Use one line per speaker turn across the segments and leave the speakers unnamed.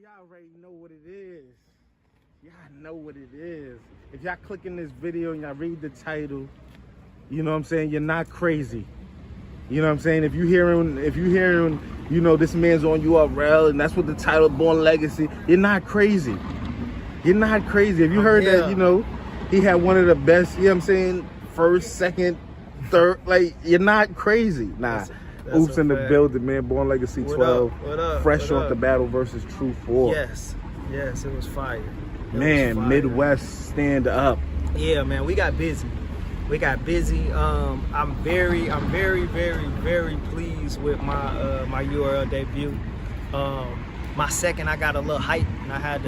y'all already know what it is. Y'all know what it is. If y'all click in this video and y'all read the title, you know what I'm saying, you're not crazy. You know what I'm saying? If you hearing, you know, this man's on URL and that's what the title, Born Legacy, you're not crazy. You're not crazy. If you heard that, you know, he had one of the best, you know what I'm saying, first, second, third, like, you're not crazy. Nah. That's Oops in the building, man. Born Legacy 12.
What up?
Fresh off the battle versus Tru Foe.
Yes, it was fire.
Man, Midwest stand up.
Yeah, man, we got busy. I'm very pleased with my my URL debut. My second, I got a little hype, and I had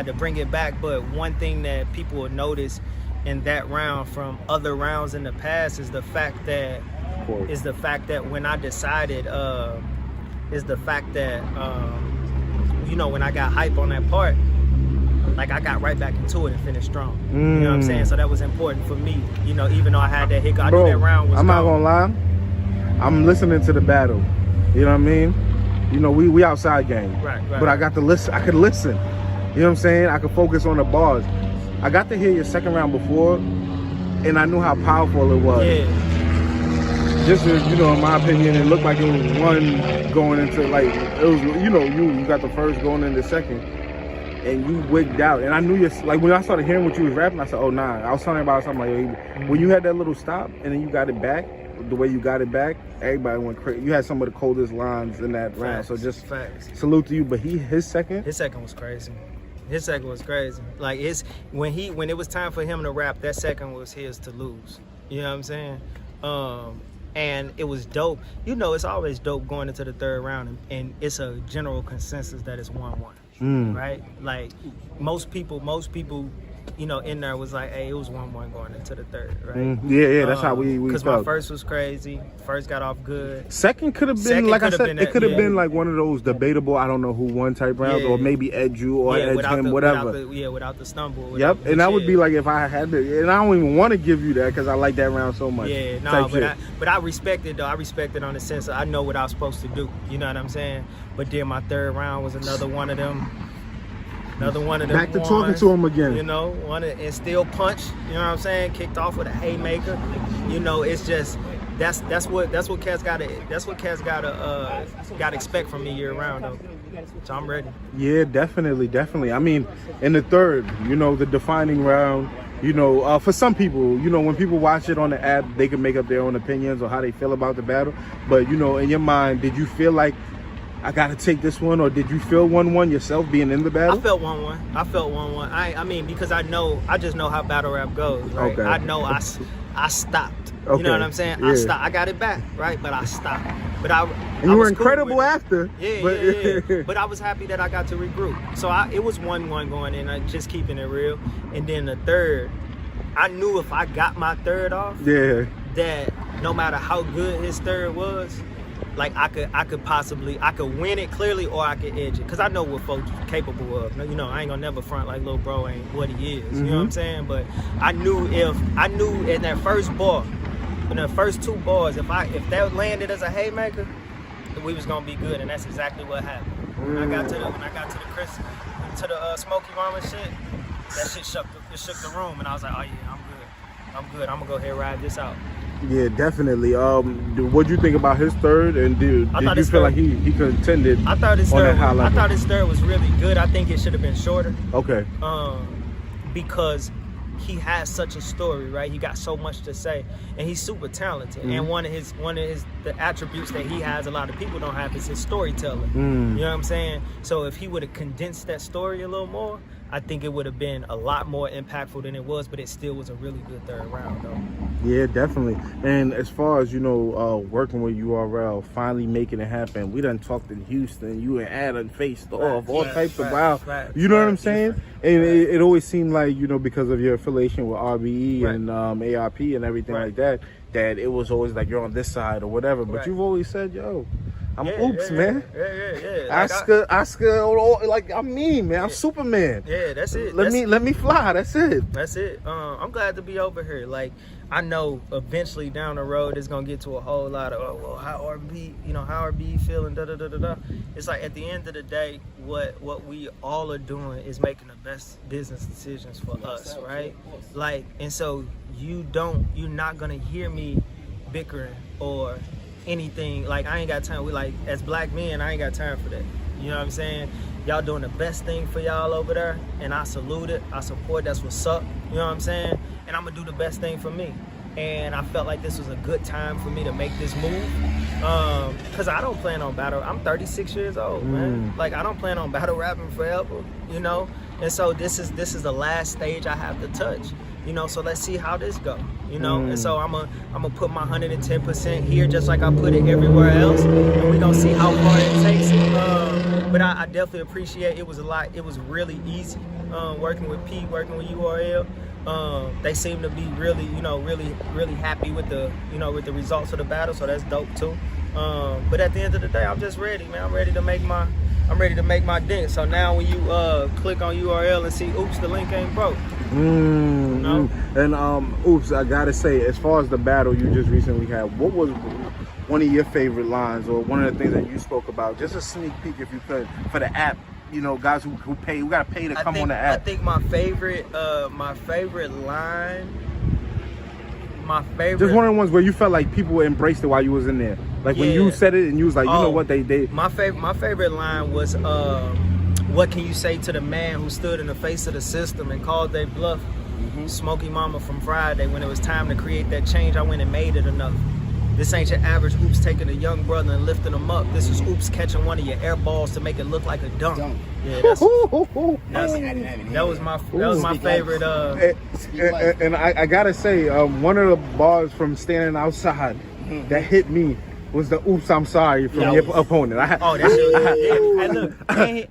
to bring it back. But one thing that people will notice in that round from other rounds in the past is the fact that when I decided you know, when I got hype on that part, like, I got right back into it and finished strong. You know what I'm saying? So that was important for me. You know, even though I had that hiccup, I knew that round was
not gonna lie, I'm listening to the battle. You know what I mean? You know, we outside game. Right. But I got to listen. I could listen. You know what I'm saying? I could focus on the bars. I got to hear your second round before, and I knew how powerful it was.
Yeah.
Just, you know, in my opinion, it looked like it was one going into, like, it was, you know, you got the first going into the second, and you wigged out. And I knew you, like, when I started hearing what you was rapping, I said, oh, nah. I was telling everybody something like, when you had that little stop, and then you got it back, the way you got it back, everybody went crazy. You had some of the coldest lines in that round, so just salute to you. But his second
was crazy. His second was crazy. Like, when it was time for him to rap, that second was his to lose. You know what I'm saying? And it was dope. You know, it's always dope going into the third round, and it's a general consensus that it's 1-1, right? Like, most people, you know, in there was like, hey, it was 1-1 going into the third, right?
Yeah, that's how we
because my first was crazy. First got off good.
Second could have been, like I said, it could have been like one of those debatable, I don't know who won type rounds, or maybe edge you or edge him, whatever.
Without the stumble.
Yep, and that would be like if I had to, and I don't even want to give you that because I like that round so much.
Yeah, no, but I respect it though. I respect it on the sense of I know what I was supposed to do. You know what I'm saying? But then my third round was another one of them. Back to talking to him again. You know, and still punch. You know what I'm saying? Kicked off with a haymaker. You know, it's just that's what cats gotta expect from me year round though. So I'm ready. Yeah, definitely. I mean, in the third, you know, the defining round. You know, for some people, you know, when people watch it on the app, they can make up their own opinions on how they feel about the battle. But you know, in your mind, did you feel like I gotta take this one, or did you feel 1-1 yourself being in the battle? I felt 1-1. I mean, because I just know how battle rap goes, right? Okay. I know I stopped. Okay. You know what I'm saying? Yeah. I stopped. I got it back, right? But I stopped. But
you were incredible after.
Yeah. But I was happy that I got to regroup. So it was 1-1 going in, just keeping it real. And then the third, I knew if I got my third off, that no matter how good his third was, like I could win it clearly, or I could edge it, because I know what folks are capable of. You know, I ain't gonna never front like little bro ain't what he is. You know what I'm saying? But I knew in that first bar, in the first two bars, if that landed as a haymaker, we was gonna be good, and that's exactly what happened. When I got to the Smokey Mama shit, that shit shook the room, and I was like, oh yeah, I'm good. I'm gonna go ahead and ride this out.
Yeah, definitely. What'd you think about his third? And did you feel like he contended?
I thought his third was really good. I think it should have been shorter. Okay. Because he has such a story, right? He got so much to say, and he's super talented. And one of the attributes that he has, a lot of people don't have, is his storytelling. You know what I'm saying? So if he would have condensed that story a little more, I think it would have been a lot more impactful than it was, but it still was a really good third round, though.
Yeah, definitely. And as far as, you know, working with URL, finally making it happen, we done talked in Houston, you and Adam faced off, all types of wild. You know what I'm saying? And it always seemed like, you know, because of your affiliation with RBE and ARP and everything like that, that it was always like you're on this side or whatever. But you've always said, yo, I'm Ooops, man.
Yeah.
Oscar, like I'm mean, man. I'm Superman.
Yeah, that's it.
Let me fly. That's it.
That's it. I'm glad to be over here. Like, I know eventually down the road it's gonna get to a whole lot of how R&B, how R&B feeling, It's like at the end of the day, what we all are doing is making the best business decisions for us, right? Like, and so you're not gonna hear me bickering or anything. Like, I ain't got time. We like, as black men, I ain't got time for that. You know what I'm saying? Y'all doing the best thing for y'all over there, and I salute it. I support. That's what's up. You know what I'm saying? And I'm gonna do the best thing for me. And I felt like this was a good time for me to make this move, because I don't plan on battle. I'm 36 years old, man. Like, I don't plan on battle rapping forever, And so this is the last stage I have to touch. So let's see how this go, And so I'm gonna put my 110% here, just like I put it everywhere else, and we're gonna see how far it takes it. But I definitely appreciate it. It was really easy working with P, working with URL. They seem to be really, really happy with the, with the results of the battle, so that's dope too. But at the end of the day, I'm just ready, man. I'm ready to make my dent. So now when you click on URL and see, oops, the link ain't broke.
And Ooops, I gotta say, as far as the battle you just recently had, what was one of your favorite lines, or one of the things that you spoke about? Just a sneak peek, if you could, for the app. Guys who pay, who gotta pay to come on the app.
I think my favorite
just one of the ones where you felt like people embraced it while you was in there. Like when you said it and you was like, you know what, they did.
My favorite line was, what can you say to the man who stood in the face of the system and called they bluff? Smokey Mama from Friday, when it was time to create that change, I went and made it enough. This ain't your average Oops taking a young brother and lifting him up. This is Oops catching one of your air balls to make it look like a dunk. Yeah, that was my favorite.
And I gotta say, one of the bars from Standing Outside that hit me was the "Oops, I'm sorry" from your opponent.
That shit.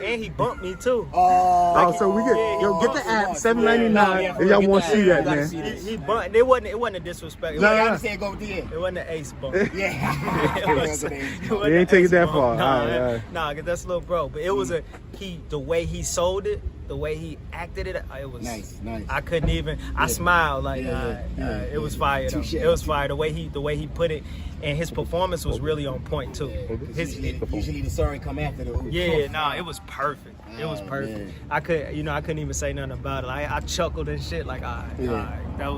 And he bumped me too.
So we get the app $7.99 if y'all want to see that, man.
He bumped. It wasn't a disrespect. It wasn't an ace bump.
It ain't take it that far.
Nah, cause that's little bro. But it was the way he sold it. The way he acted it was nice. I couldn't even. I smiled like it was fire. It was fire. The way he put it, and his performance was really on point too.
Usually the sorry come after the Oops.
It was perfect. It was perfect. Man. I couldn't even say nothing about it. I chuckled and shit like, all right. That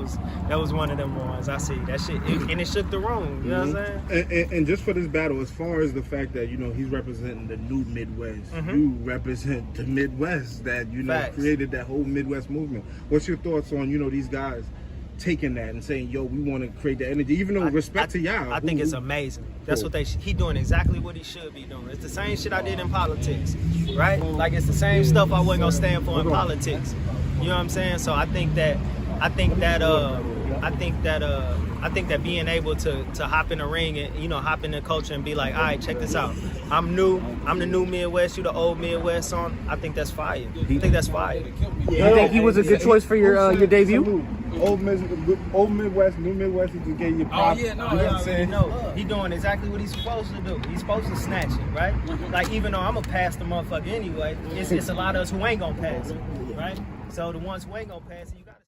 was one of them ones. I see that shit, and it shook the room. You know what I'm saying?
And just for this battle, as far as the fact that he's representing the new Midwest, you represent the Midwest that created that whole Midwest movement. What's your thoughts on these guys taking that and saying, yo, we want to create the energy, even though respect to y'all?
I think it's amazing. That's what he doing exactly what he should be doing. It's the same shit I did in politics, right? Like, it's the same stuff I wasn't gonna stand for in politics. You know what I'm saying? So I think that being able to hop in the ring and hop in the culture and be like, all right, check this out. I'm the new Midwest, you the old Midwest on. I think that's fire. I think that's fire.
You think he was a good choice for your debut?
Old Midwest, new Midwest, he just gave you props. You know what I'm saying?
He doing exactly what he's supposed to do. He's supposed to snatch it, right? Like, even though I'm gonna pass the motherfucker anyway, it's a lot of us who ain't gonna pass it, right? So the ones who ain't gonna pass it, you got